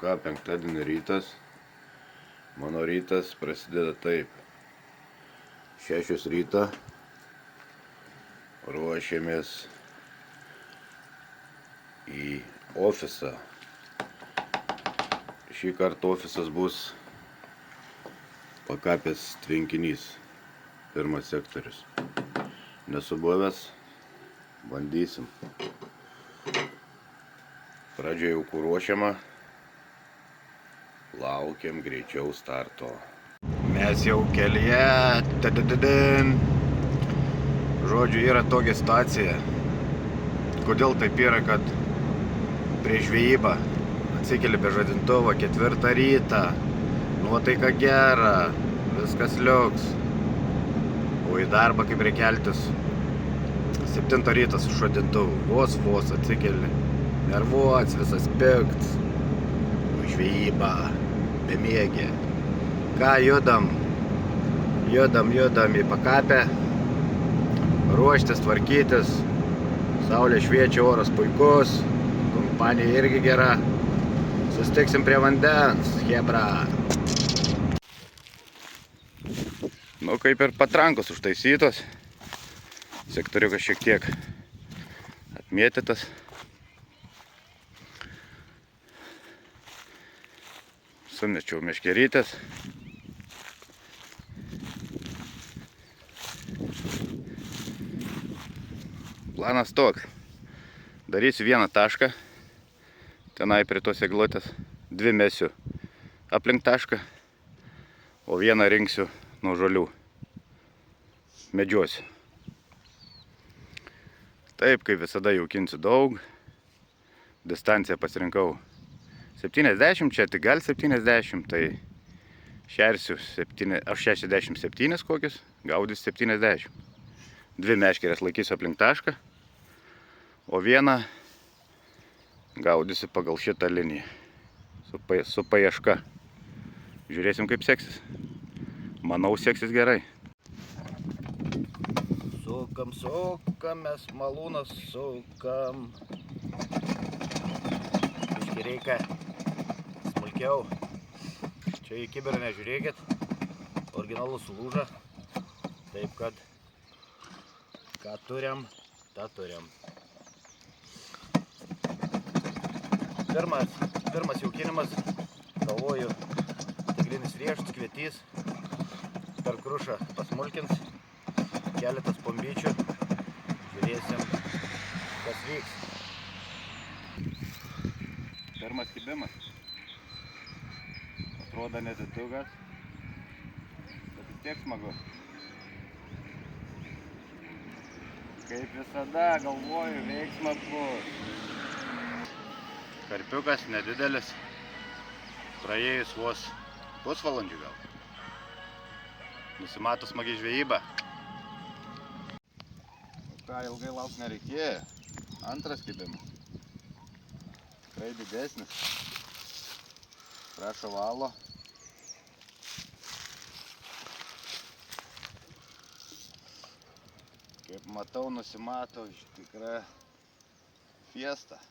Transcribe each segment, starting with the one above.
ką, penktadienio rytas. Mano rytas prasideda taip. 6 ryto. Ruošiamės į ofisą. Šį kartą ofisas bus Pakapės tvenkinys. Pirmas sektorius. Nesu buvęs. Bandysim. Pradžioje jau kur ruošiama. Laukiam greičiau starto. Mes jau kelyje. Žodžiu, yra tokia situacija. Kodėl taip yra, kad prieš žvejybą atsikeli be žadintuvo 4 rytą. Nuotaika gera. Viskas liuks. O į darbą kaip reikia keltis 7 ryto su žadintuvu. Vos atsikeli. Nervuots, visas pikts. Žvejyba. Bemiegė. Ką, judam į Pakapę. Ruoštis, tvarkytis. Saulė šviečia, oras puikus. Kompanija irgi gera. Susitiksim prie vandens. Hebra. Nu, kaip ir patrankos užtaisytos. Sektoriukas šiek tiek atmėtytas. Sumečiau meškerytės. Planas toks. Darysiu vieną tašką. Tenai prie tos eglutės. 2 mesiu aplink tašką. O vieną rinksiu nuo žolių. Medžiosiu. Taip, kaip visada jaukinsiu daug. Distanciją pasirinkau 70, čia tik gal 70, tai šersiu 67 kokius, gaudysiu 70. 2 meškerės laikysiu aplink tašką, o vieną gaudysiu pagal šitą liniją, su paieška. Žiūrėsim, kaip seksis. Manau, seksis gerai. Sukam, mes malūnas sukam. Biškį reikia smulkiau. Čia į kibirą nežiūrėkit. Originalus sulūža. Taip kad ką turim, tą turim. Pirmas jaukinimas. Galvoju, stiklinis riešutas, kvietys. Per krušą pasmulkins. Keletas pombyčių. Žiūrėsim, kas vyks. Pirmas kibimas. Atrodo neditugas, bet vis tiek smagu. Kaip visada, galvoju, veiksmas bus. Karpiukas nedidelis. Praėjus vos pusvalandžių gal. Nusimato smagiai žvejyba. Ką, ilgai lauk nereikėjo. Antras kibimas. Tikrai didesnis. Prašo valo. Kaip matau, nusimato iš tikrą fiesta.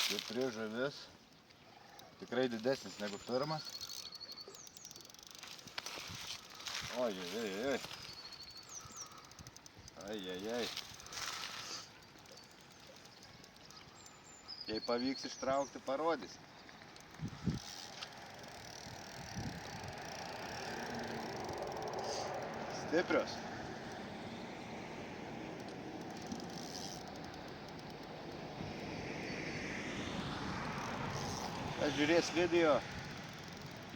Stipri žuvis. Tikrai didesnis negu pirmas. Oi. Ai. Jei pavyks ištraukti, parodys. Stiprios. Kas žiūrės video,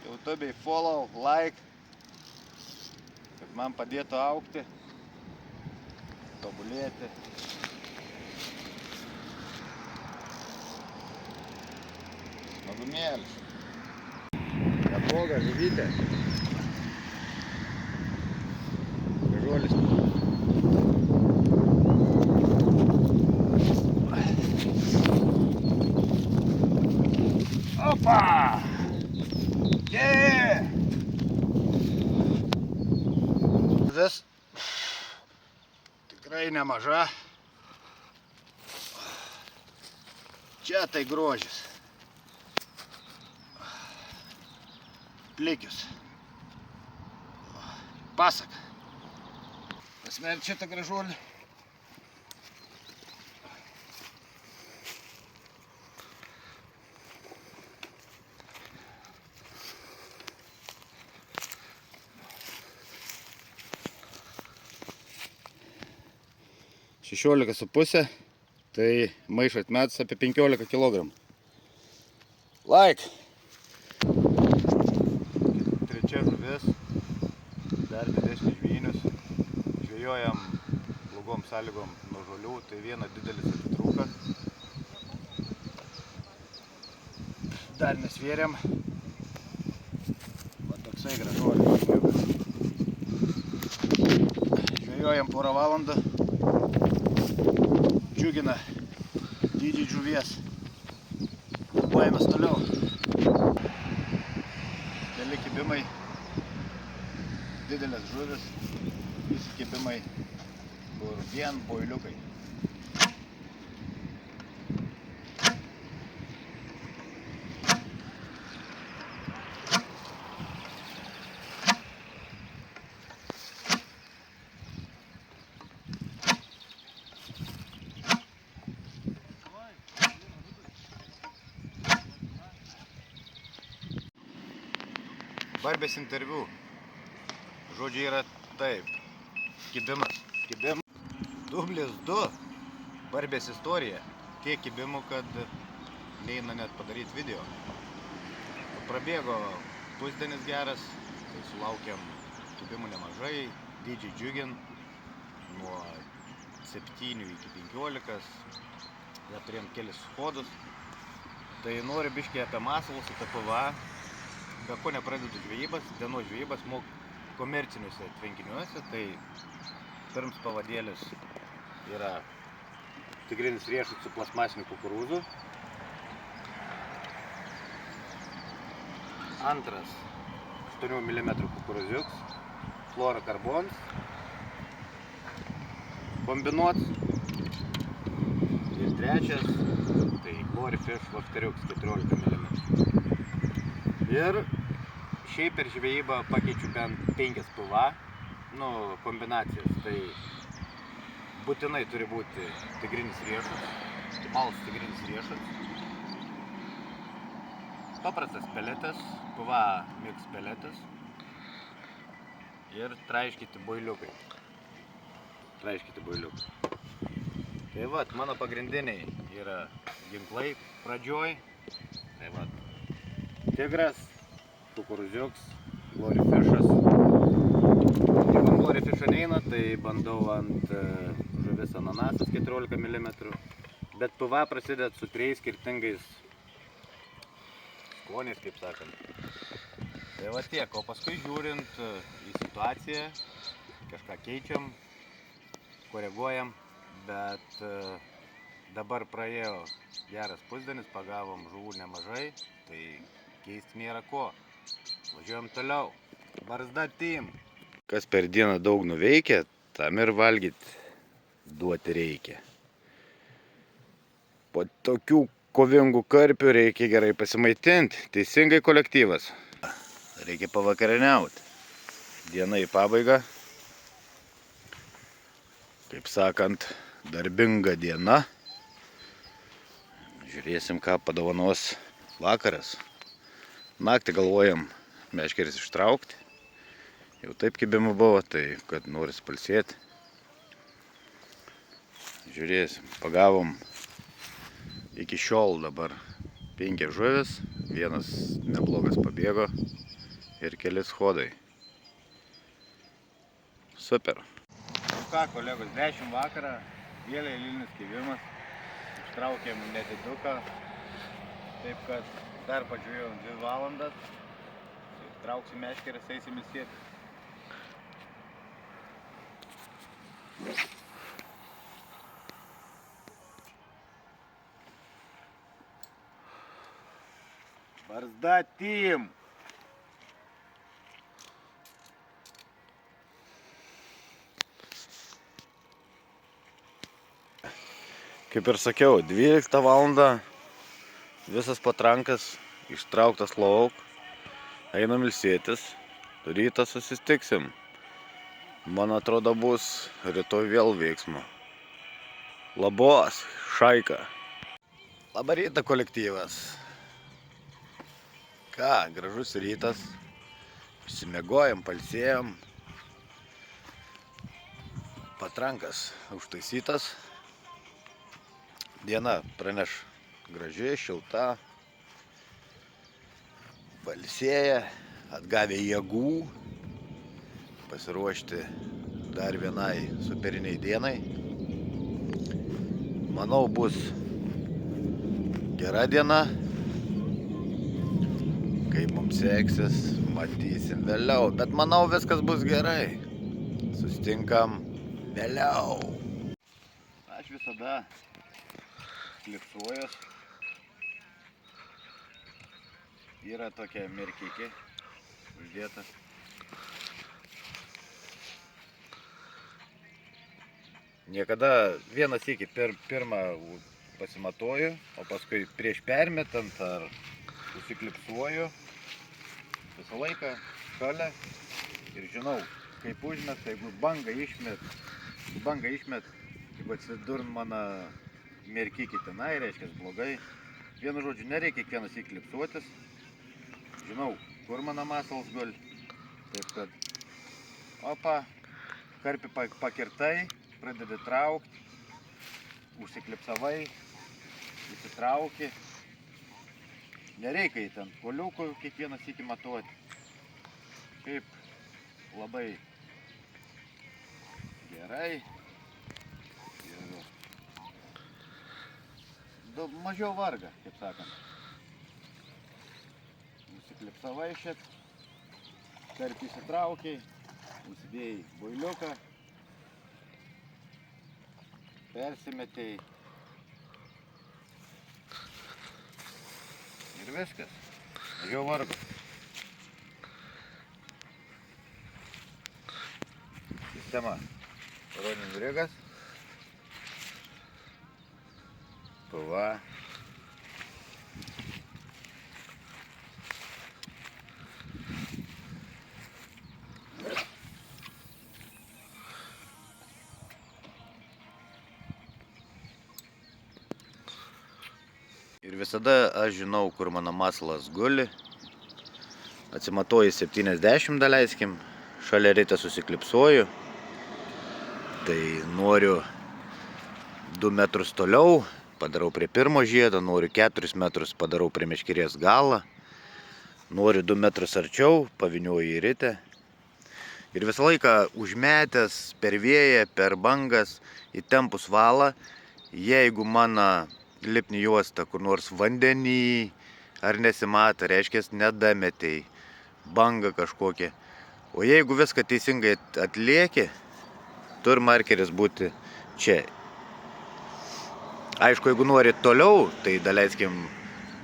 YouTube'ai follow, like, kad man padėtų augti, tobulėti. Smagumėlis. Nebloga žuvytė. Žuolis. Opa! Yeah! Vis tikrai nemaža. Čia tai grožis. Plikius. Pasak. Pasmerk šitą gražuolį. Šešiolika su pusė, tai maišo atmetas apie 15 kg. Like! Trečia žuvis, dar didesnis žvynus. Žvejojam blogom sąlygom nuo žolių, tai viena didelis atitrūka. Dar nesvėrėm. Va toksai gražuolis. Žvejojam porą valandą. Džiugina dydžiai žuvies. Paėmės toliau. Keli kibimai, didelės žuvis, visi kibimai, kur vien boiliukai. Barbės interviu. Žodžiai yra taip. Kibimas. Dublis 2. Barbės istorija. Tiek kibimų, kad neina net padaryti video. Prabėgo pusdienis geras, tai sulaukėm kibimų nemažai. Dydžiai džiugin. Nuo 7 iki 15. Jie turėjom kelis schodus. Tai noriu biškį apie masalus, apie PVA. Be ko nepradedu žvejybas, dienos žvejybas komerciniuose tvenkiniuose, tai pirms pavadėlis yra tigrinis riešutas su plasmasiniu kukurūzu. Antras 8 mm kukurūziuks, fluorokarbons, kombinuots. Ir trečias, tai Gloryfish vafteriuks 14 mm. Ir šiaip per žvejybą pakeičiu bent 5 PVA, kombinacijas, tai būtinai turi būti tigrinis riešutas, optimalus tigrinis riešutas, paprastas peletas, PVA mix peletas ir traiškyti boiliukai. Tai vat, mano pagrindiniai yra ginklai pradžioj, tai vat. Tigras, kukurūziuks, Gloryfishas. Jeigu ant Gloryfisho neina, tai bandau ant žuvis ananasas 14 mm. Bet PVA prasideda su 3 skirtingais skoniais, kaip sakant. Tai va tiek, o paskui žiūrint į situaciją, kažką keičiam, koreguojam, bet dabar praėjo geras pusdienis, pagavom žuvų nemažai, tai keisti nėra ko. Važiuojam toliau. Barzda team. Kas per dieną daug nuveikia, tam ir valgyti duoti reikia. Po tokių kovingų karpių reikia gerai pasimaitinti. Teisingai kolektyvas. Reikia pavakarieniauti. Diena į pabaigą. Kaip sakant, darbinga diena. Žiūrėsim, ką padovanos vakaras. Naktį galvojam meškeris ištraukti. Jau taip kibimų buvo, tai kad noris palsėti. Žiūrėsim, pagavom iki šiol dabar 5 žuvis, vienas neblogas pabėgo ir keli schodai. Super. Nu ką, kolegos, 10 vakarą, vėl eilinis kibimas. Ištraukėm nediduką, taip kad dar pažiūrėjom 2 valandas. Trauksim meškeris, eisim įsėti. Barzda team. Kaip ir sakiau, 12 valandą Visas patrankas ištrauktas lauk. Einam ilsėtis. Rytą susitiksim. Man atrodo bus rytoj vėl veiksmo. Labos, šaika. Labą rytą, kolektyvas. Ką, gražus rytas. Išsimiegojom, pailsėjom. Patrankas užtaisytas. Diena praneš graži, šilta. Pailsėję, atgavę jėgų. Pasiruošti dar vienai superiniai dienai. Manau, bus gera diena. Kaip mums seksis, matysim vėliau. Bet manau, viskas bus gerai. Susitinkam vėliau. Aš visada klipsuojuos. Yra tokia merkikė uždėta. Niekada vieną sykį pirmą pasimatuoju, o paskui prieš permetant ar užsiklipsuoju. Visą laiką šalia ir žinau, kaip užmet, jeigu bangą išmet, jeigu atsidur mano merkikį tenai, reiškia blogai. Vienu žodžiu, nereikia kiekvienas įklipsuotis. Žinau, kur mano masalas guli. Taip kad, opa, karpį pakirtai, pradedi traukti, užsiklipsavai, įsitrauki. Nereikia į ten koliukų kiekvieną sykį matuoti. Kaip labai gerai. Ir mažiau varga, kaip sakant. Užsiklipsavai šit, karpį įsitraukiai, užsidėjai builiuką, persimetei ir viskas. Mažiau vargo. Sistema. Roninis rigas. PVA. Ir visada aš žinau, kur mano masalas guli. Atsimatuoju 70, daleiskim. Šalia ryte susiklipsuoju. Tai noriu 2 metrus toliau, padarau prie pirmo žiedo, noriu 4 metrus, padarau prie meškerės galą. Noriu 2 metrus arčiau, pavynioju į rytę. Ir visą laiką užmetęs per vėją, per bangas, įtempus valą, jeigu mano lipni juosta kur nors vandenį ar nesimato, reiškia nedametei, banga kažkokia. O jeigu viską teisingai atlieki, turi markeris būti čia. Aišku, jeigu nori toliau, tai daleiskim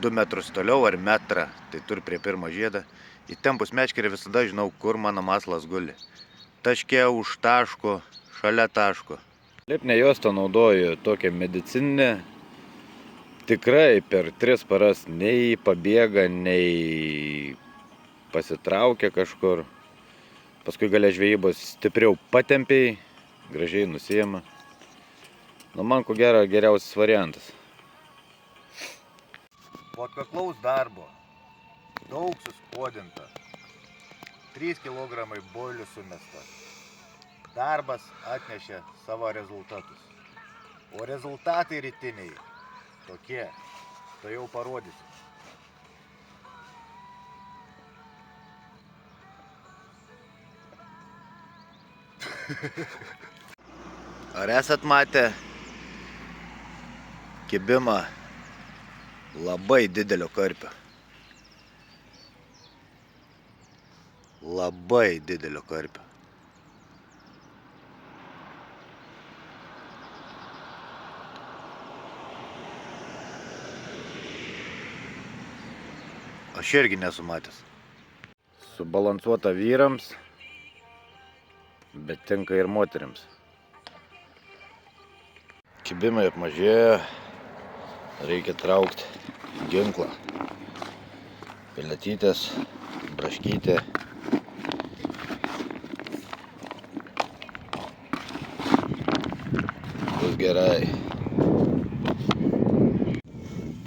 2 metrus toliau ar metrą, tai turi prie pirmo žiedą. Įtempus meškerį visada žinau, kur mano masalas guli. Taške, už taško, šalia taško. Lipnę juostą naudoju tokią medicininę. Tikrai per 3 paras nei pabėga, nei pasitraukia kažkur. Paskui gale žvejybos stipriau patempiai, gražiai nusiima. Nu, man ko gero geriausias variantas. Po atkaklaus darbo, daug suskodinta, 3 kg boilių sumesta. Darbas atnešė savo rezultatus. O rezultatai rytiniai tokie, tai jau parodysiu. Ar esat matę kibimą labai didelio karpio? Labai didelio karpio. Aš irgi nesu matęs. Subalansuota vyrams, bet tinka ir moterims. Kibimai apmažėjo, reikia traukti ginklą. Peletytės, braškytė. Bus gerai.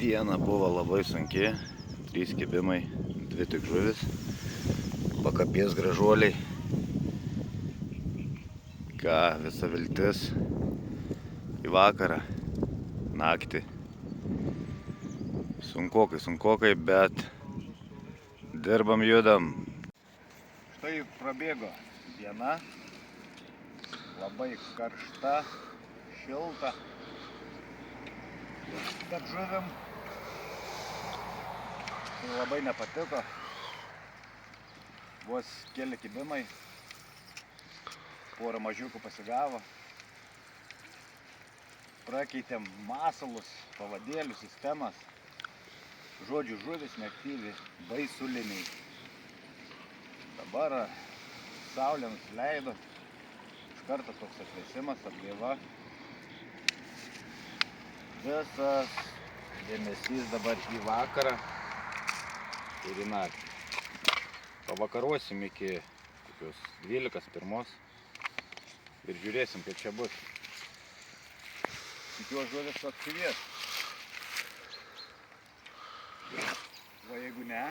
Diena buvo labai sunki, 3 kibimai, 2 tik žuvis, pakapės gražuoliai. Ką, visa viltis į vakarą, naktį. Sunkokai, bet dirbam, judam. Štai prabėgo diena, labai karšta, šilta, bet žuvim tai labai nepatiko. Vos keli kibimai, porą mažiukų pasigavo. Prakeitėm masalus, pavadėlių sistemas. Žodžiu, žuvis neaktyvi, baisuliniai. Dabar saulė nusileido, iš karto toks atvėsimas, atgaiva. Visas dėmesys dabar į vakarą ir į naktį. Pavakaruosim iki kokios 12-1 ir žiūrėsim, kaip čia bus. Tikiuosi žuvis suaktyvės. O jeigu ne,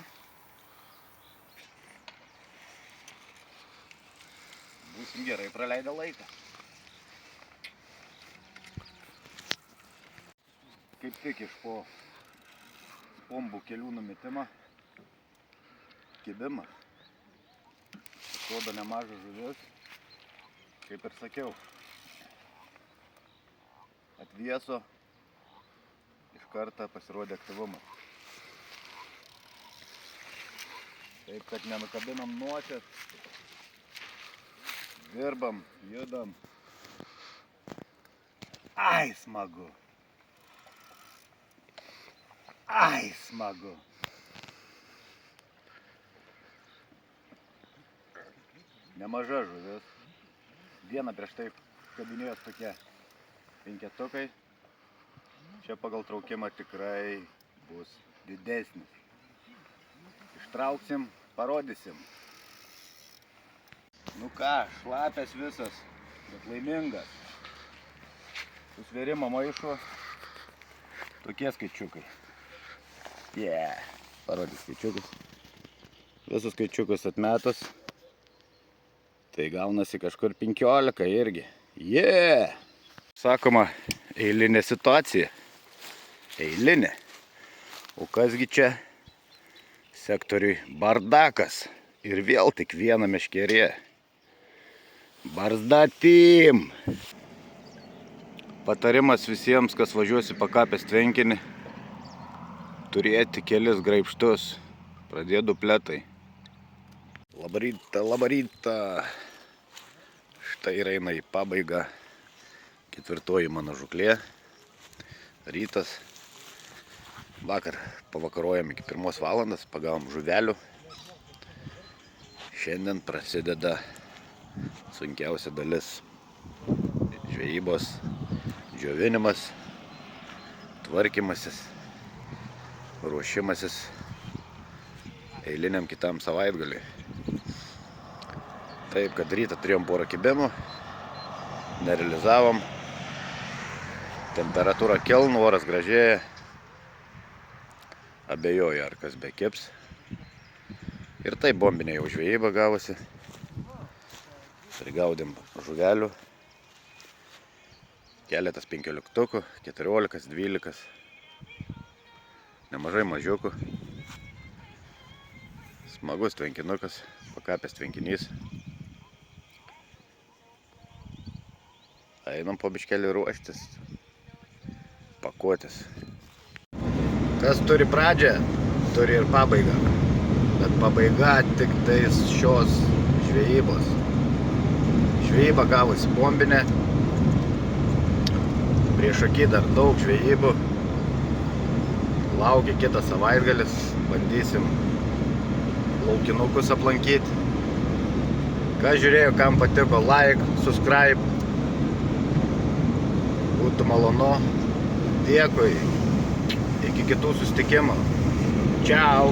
būsim gerai praleidę laiką. Kaip tik iš po pombų kelių numetimą, kibimą. Atrodo nemažas žuvis, kaip ir sakiau. Atvėso, iš karto pasirodė aktyvumas. Taip, kad nenukabinam nosies, dirbam, judam. Ai, smagu. Ai, smagu. Nemaža žuvis. Vieną prieš tai kabinėjos tokie 5-tukai. Čia pagal traukimą tikrai bus didesnis. Ištrauksim, parodysim. Nu ką, šlapės visas, bet laimingas. Susvėrimo maišo tokie skaičiukai. Parodys skaičiukus. Visus skaičiukus atmetus. Tai gaunasi kažkur 15 irgi. Sakoma, eilinė situacija. Eilinė. O kasgi čia? Sektoriui bardakas. Ir vėl tik viena meškerė. Barzda team. Patarimas visiems, kas važiuosi pakapės tvenkinį, turėti kelis graibštus. Pradėjo dupletai. Labaryta. Štai ir eina į pabaigą 4. mano žuklė. Rytas. Vakar pavakarojom iki 1 valandos, pagavom žuvelių. Šiandien prasideda sunkiausia dalis. Žvejybos, džiovinimas, tvarkymasis, ruošimasis eiliniam kitam savaitgaliui. Taip, kad rytą turėjom porą kibimų, nerealizavom. Temperatūra kelnų, oras gražėja. Abejoju, ar kas bekibs. Ir tai bombinė jau žvejyba gavosi. Prigaudėm žuvelių. Keletas 15-tukų, 14, 12. Nemažai mažiukų. Smagus tvenkinukas, pakapės tvenkinys. Einam po biškelį ruoštis, pakuotis. Kas turi pradžią, turi ir pabaigą. Bet pabaiga tik tais šios žvejybos. Žvejyba gavosi bombinė. Prieš akį dar daug žvejybų. Laukia kitas savaitgalis. Bandysim laukinukus aplankyti. Kas žiūrėjo, kam patiko, like, subscribe. Būtų malonu. Dėkui. Iki Iki kitų susitikimų. Čiau.